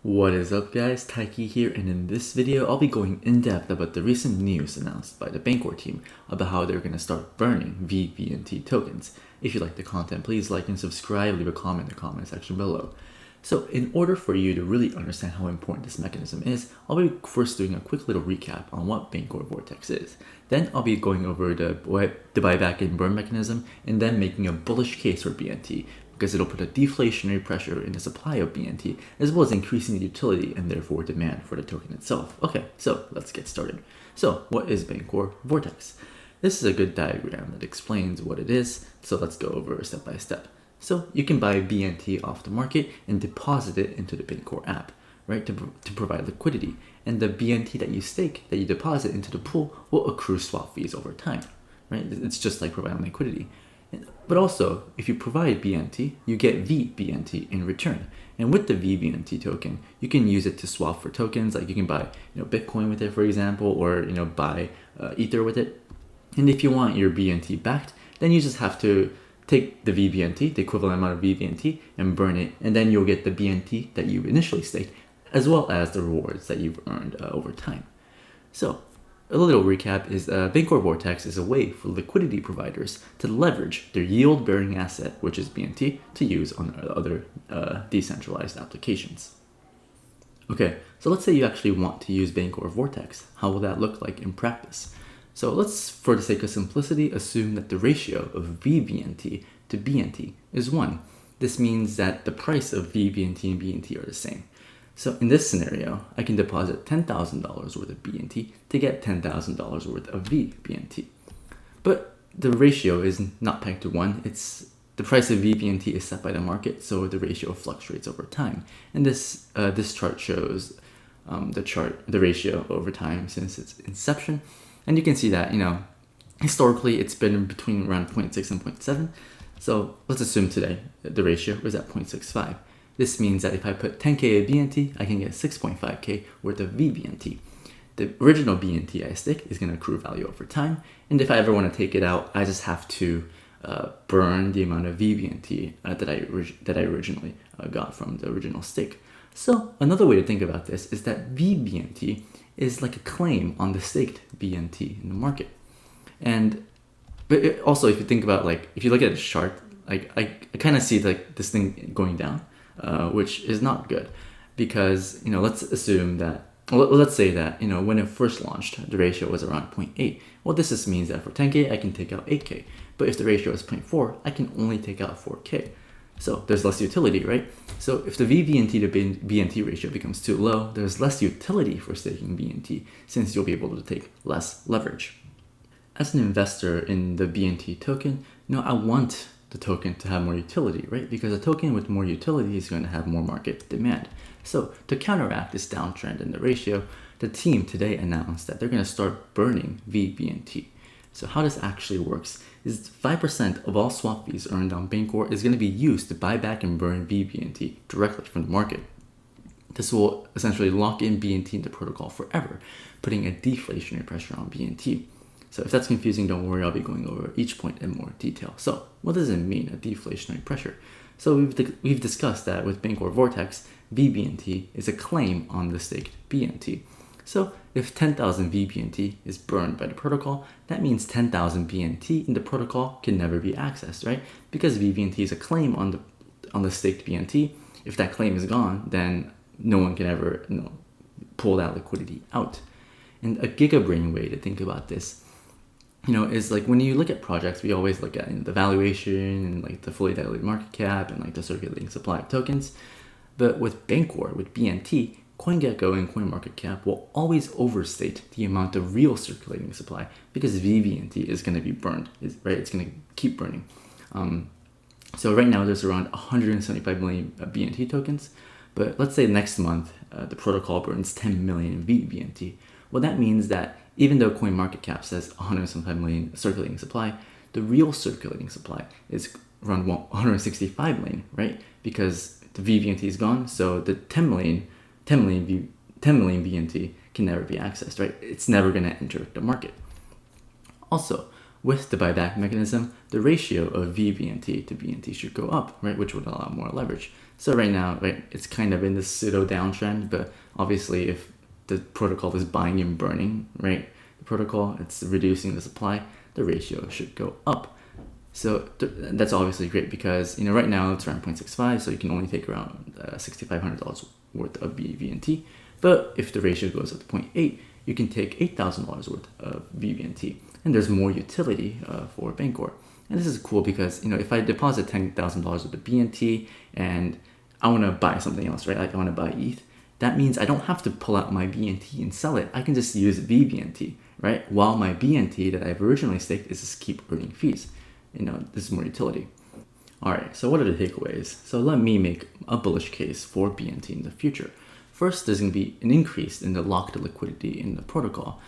What is up guys, Taiki here, and in this video I'll be going in depth about the recent news announced by the Bancor team about how they're going to start burning vBNT tokens. If you like the content, please like and subscribe, leave a comment in the comment section below. So in order for you to really understand how important this mechanism is, I'll be first doing a quick little recap on what Bancor Vortex is. Then I'll be going over the buyback and burn mechanism, and then making a bullish case for BNT, because it'll put a deflationary pressure in the supply of BNT, as well as increasing the utility and therefore demand for the token itself. Okay, so let's get started. So what is Bancor Vortex? This is a good diagram that explains what it is, so let's go over step by step. So you can buy BNT off the market and deposit it into the Bancor app, right, to provide liquidity. And the BNT that you stake, that you deposit into the pool, will accrue swap fees over time, right? It's just like providing liquidity. But also, if you provide BNT, you get vBNT in return. And with the vBNT token, you can use it to swap for tokens. Like you can buy, Bitcoin with it, for example, or buy Ether with it. And if you want your BNT backed, then you just have to take the vBNT, the equivalent amount of vBNT, and burn it, and then you'll get the BNT that you initially staked, as well as the rewards that you've earned over time. So a little recap is Bancor Vortex is a way for liquidity providers to leverage their yield-bearing asset, which is BNT, to use on other decentralized applications. Okay, so let's say you actually want to use Bancor Vortex. How will that look like in practice? So let's, for the sake of simplicity, assume that the ratio of vBNT to BNT is 1. This means that the price of vBNT and BNT are the same. So in this scenario, I can deposit $10,000 worth of BNT to get $10,000 worth of vBNT. But the ratio is not pegged to 1. The price of vBNT is set by the market, so the ratio fluctuates over time. And this chart shows the ratio over time since its inception. And you can see that, historically it's been between around 0.6 and 0.7. So let's assume today the ratio is at 0.65. This means that if I put 10K of BNT, I can get 6.5K worth of vBNT. The original BNT I stick is going to accrue value over time, and if I ever want to take it out, I just have to burn the amount of vBNT that I originally got from the original stake. So another way to think about this is that vBNT is like a claim on the staked BNT in the market. But also, if you think about, if you look at the chart, I kind of see this thing going down. Which is not good, because let's assume that, let's say that when it first launched, the ratio was around 0.8. Well, this just means that for 10K I can take out 8K, but if the ratio is 0.4, I can only take out 4K. So there's less utility, right? So if the vBNT to BNT ratio becomes too low, there's less utility for staking BNT, since you'll be able to take less leverage. As an investor in the BNT token, I want the token to have more utility, right? Because a token with more utility is going to have more market demand. So to counteract this downtrend in the ratio, the team today announced that they're going to start burning vBNT. So how this actually works is 5% of all swap fees earned on Bancor is going to be used to buy back and burn vBNT directly from the market. This will essentially lock in BNT in the protocol forever, putting a deflationary pressure on BNT. So if that's confusing, don't worry, I'll be going over each point in more detail. So what does it mean, a deflationary pressure? So we've discussed that with Bancor Vortex, vBNT is a claim on the staked BNT. So if 10,000 vBNT is burned by the protocol, that means 10,000 BNT in the protocol can never be accessed, right? Because vBNT is a claim on the staked BNT. If that claim is gone, then no one can ever pull that liquidity out. And a gigabrain way to think about this is when you look at projects, we always look at the valuation and the fully diluted market cap and the circulating supply of tokens. But with Bancor, with BNT, CoinGecko and CoinMarketCap will always overstate the amount of real circulating supply, because vBNT is going to be burned, right? It's going to keep burning. So right now there's around 175 million BNT tokens, but let's say next month the protocol burns 10 million vBNT. Well, that means that even though CoinMarketCap says 175 million circulating supply, the real circulating supply is around 165 million, right? Because the vBNT is gone, so the 10 million BNT can never be accessed, right? It's never going to enter the market. Also, with the buyback mechanism, the ratio of vBNT to BNT should go up, right, which would allow more leverage. So right now, right, it's kind of in this pseudo downtrend, but obviously if the protocol is buying and burning, right, the protocol, it's reducing the supply, the ratio should go up. So that's obviously great because, right now it's around 0.65, so you can only take around $6,500 worth of vBNT. But if the ratio goes up to 0.8, you can take $8,000 worth of vBNT. And there's more utility for Bancor. And this is cool because, if I deposit $10,000 worth of BNT and I want to buy something else, right? Like I want to buy ETH. That means I don't have to pull out my BNT and sell it. I can just use vBNT, right? While my BNT that I've originally staked is just keep earning fees. This is more utility. All right, so what are the takeaways? So let me make a bullish case for BNT in the future. First, there's going to be an increase in the locked liquidity in the protocol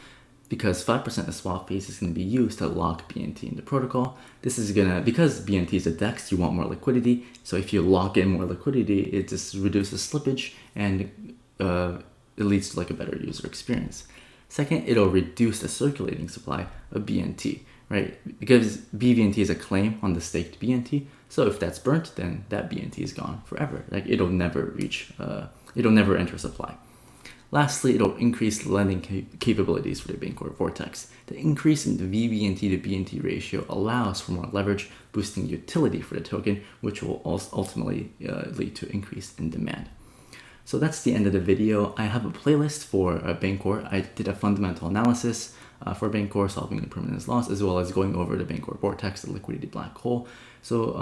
because 5% of swap fees is going to be used to lock BNT in the protocol. This is because BNT is a DEX, you want more liquidity. So if you lock in more liquidity, it just reduces slippage and it leads to like a better user experience. Second, it'll reduce the circulating supply of BNT, right? Because vBNT is a claim on the staked BNT. So if that's burnt, then that BNT is gone forever. Like it'll never enter supply. Lastly, it'll increase the lending capabilities for the Bancor Vortex. The increase in the vBNT to BNT ratio allows for more leverage, boosting utility for the token, which will ultimately lead to increase in demand. So that's the end of the video. I have a playlist for Bancor. I did a fundamental analysis for Bancor, solving the permanence loss, as well as going over the Bancor Vortex, the liquidity black hole. So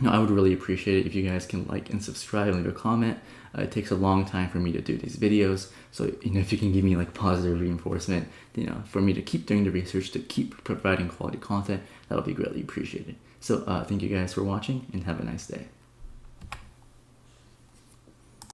I would really appreciate it if you guys can like and subscribe and leave a comment. It takes a long time for me to do these videos. So, if you can give me like positive reinforcement, for me to keep doing the research, to keep providing quality content, that would be greatly appreciated. So thank you guys for watching and have a nice day.